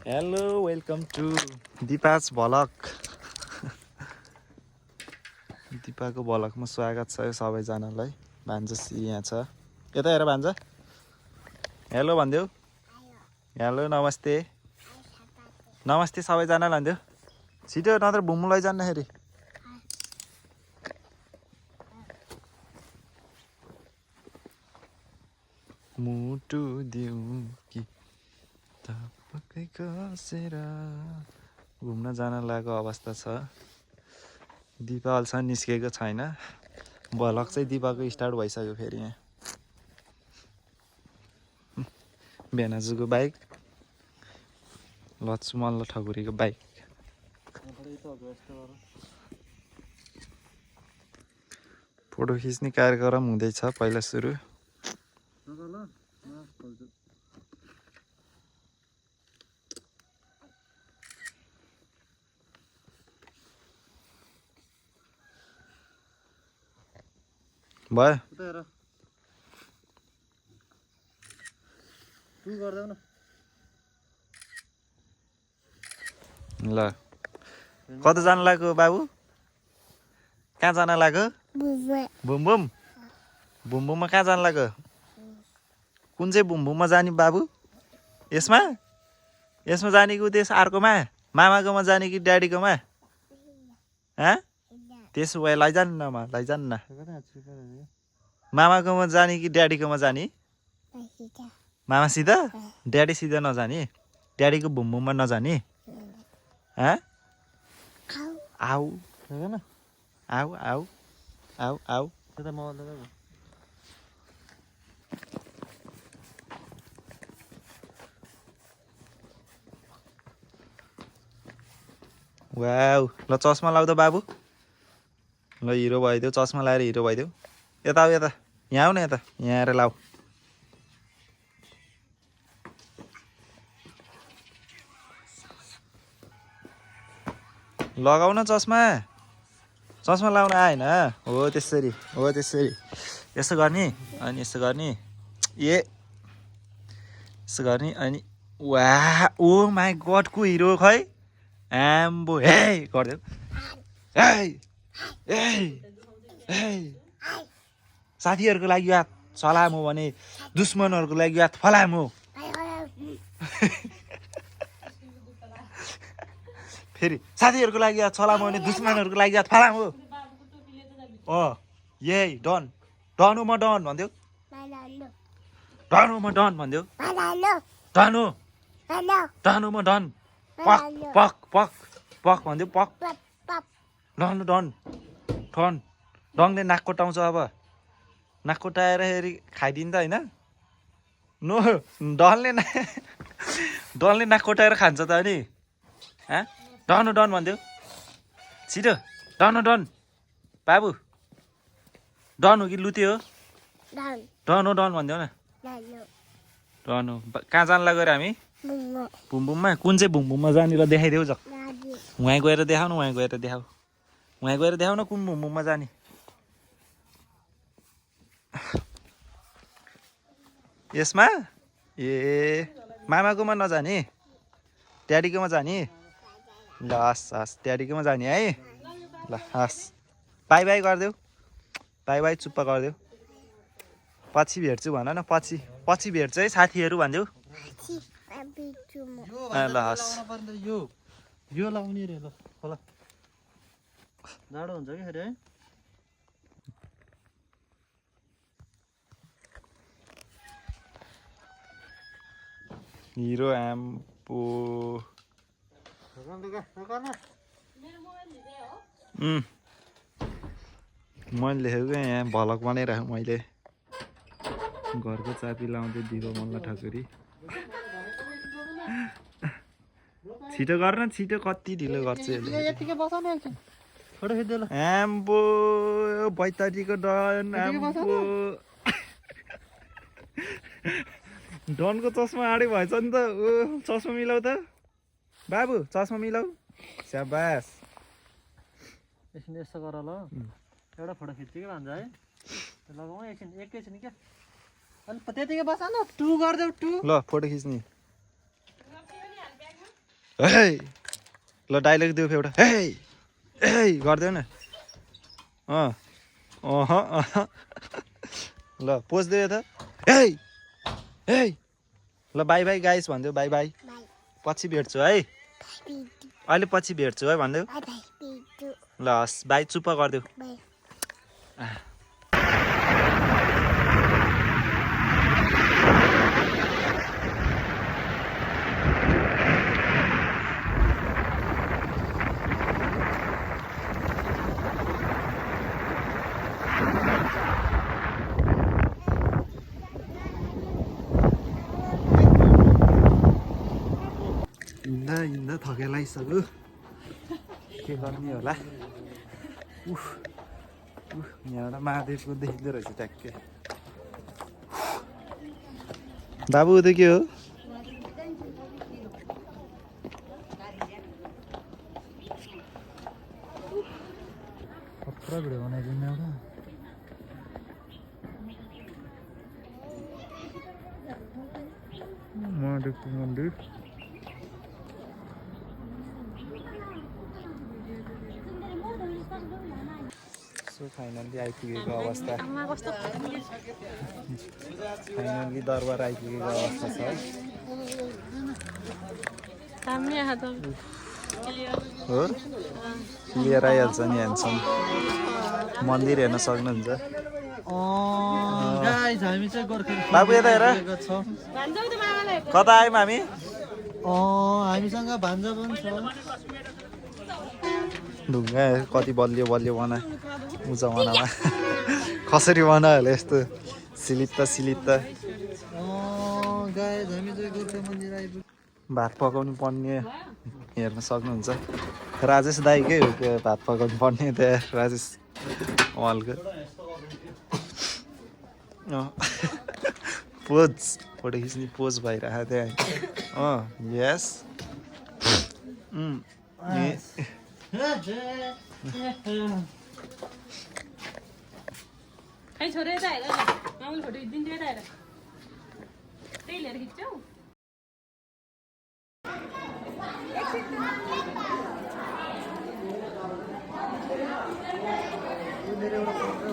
Hello welcome to दिपाज vlog दिपाको भ्लगमा स्वागत छ सबैजनालाई। भान्जा यहाँ छ, यता हेर भान्जा। हेलो भन्देऊ। हेलो नमस्ते नमस्ते सबैजनालाई भन्देऊ। छिटो नत्र भुम्मु लैजान्दाखेरि। मुटु दिउ कि पक्कै कसेर घुम्न जान लागेको अवस्था छ। दिपा अहिलेसम्म निस्केको छैन। भ्लग चाहिँ दिपाको स्टार्ट भइसक्यो फेरि। यहाँ भेनाजुको बाइक, लच्चु मल्ल ठकुरीको बाइक। फोटो खिच्ने कार्यक्रम हुँदैछ पहिला सुरु। भयो ल। कता जान लाग्यो बाबु? कहाँ जान लाग्यो? बुमबुम बुमबुममा कहाँ जान लाग्यो? कुन चाहिँ बुमबुममा जाने बाबु? यसमा यसमा जाने कि त्यस अर्कोमा? मामाकोमा जाने कि ड्याडीकोमा? त्यसो भए लैजानु न, लैजानु न। मामाकोमा जाने कि ड्याडीकोमा जाने? मामासित? ड्याडीसित नजाने? ड्याडीको बुमबुममा नजाने? आऊ आऊ आऊ आऊ आऊ। वाउ, ल चस्मा लाउ त बाबु। ल हिरो भइदेऊ, चस्मा लाएर हिरो भइदेऊ। यता आऊ, यता यहाँ आऊ न, यता यहाँ आएर लाऊ। लगाउ न चस्मा, चस्मा लाउन आएन? हो त्यसरी, हो त्यसरी। यसो गर्ने अनि यसो गर्ने, ए यसो गर्ने अनि वाह। ओ माई गड, को हिरो खै? आम्बो हे गरिदेऊ। साथीहरूको लागि हात सलाम हो भने दुश्मनहरूको लागि हात फलाम हो। फेरि साथीहरूको लागि हात सलाम हो भने दुश्मनहरूको लागि हात फलाम हो। यही डन डन हो, म डन भनिदेऊ। डन हो, म डन भनिदेऊ। डन हो, डन हो, म डन। पक पक पक पक भनिदेऊ। पक डन डन डन। डनले नाक कोटाउँछ। अब नाक कोटाएर फेरि खाइदिन्छ होइन? नो, डनले डनले नाक कोटाएर खान्छ त अनि। डन हो, डन भनिदेऊ छिटो। डन हो, डन बाबु। डन हो कि लुते हो? डन हो, डन भनिदेऊ न। डन हो। कहाँ जान लाग्यो र हामी? बुमबुममा। कुन चाहिँ बुमबुममा जाने र देखाइदेऊ जक। उहाँ गएर देखाउ न, उहाँ गएर देखाऊ। उहाँ गएर देखाउ न कुन बुमबुममा जाने। यसमा? ए मामाकोमा नजाने? ड्याडीकोमा जाने? ल हस् हस्, ड्याडीकोमा जाने है। ल हस्, बाई बाई गरिदेऊ। बाई बाई चुप्पा गरिदेऊ। पछि भेट्छु भन न, पछि पछि भेट्छु है साथीहरू भनिदेऊ। ल हस्। यो लाउने रे। ल ल, जाडो हुन्छ कि फेरि है। हिरो एम्पो मैले लेखेको यहाँ भ्लग बनाइराखेँ मैले। घरको चाबी लाउँदै दिगो मल्ल ठकुरी। छिटो गर्न, छिटो। कति ढिलो गर्छु एम्बो बैतडीको डन। एम्बो डनको चस्मा आडै भएछ नि त। ओ चस्मा मिलाऊ त बाबु, चस्मा मिलाऊ। स्याबास। एकछिन यस्तो गर ल, एउटा फोटो खिच्छु कि भन्छ है। लगाउँ एकछिन, एकैछिन क्या। अनि त्यतिकै बस न, टु गरिदेऊ। टु ल फोटो खिच्ने। हे ल डाइलग दिऊ एउटा हे हे गर्दैन ल पोज दियो त हे हे ल बाई बाई गाइस भनिदेऊ बाई बाई पछि भेट्छु है अहिले पछि भेट्छु है भनिदेऊ ल हस् बाई चुप्प गरिदेऊ हिँड्दा थकेर लागिसक्यो के गर्ने होला यहाँबाट महादेवको देखिँदो रहेछ ट्याक्कै बाबु त्यो के हो खतरा भिडियो बनाइदिनु एउटा महादेवको मन्दिर फाइनली आइपुगेको अवस्था फाइनली दरबार आइपुगेको अवस्था छ हो क्लियर आइहाल्छ नि हेर्छौँ मन्दिर हेर्न सक्नुहुन्छ बाबु यता हेर कता आयौँ हामी हामीसँग भान्जा पनि छ ढुङ्गा कति बलियो बलियो बना उँच बनामा कसरी बना होला यस्तो सिलित्त भात पकाउनु पर्ने हेर्न सक्नुहुन्छ राजेश दाईकै हो क्या भात पकाउनु पर्ने त्यहाँ राजेश हलको पोज फोटो खिच्ने पोज भइरहेको त्यहाँ यस खै छोरे यता हेर मामुले फोटो खिचिदिन्छु यता हेर त्यही लिएर खिच्छौ मेरो एउटा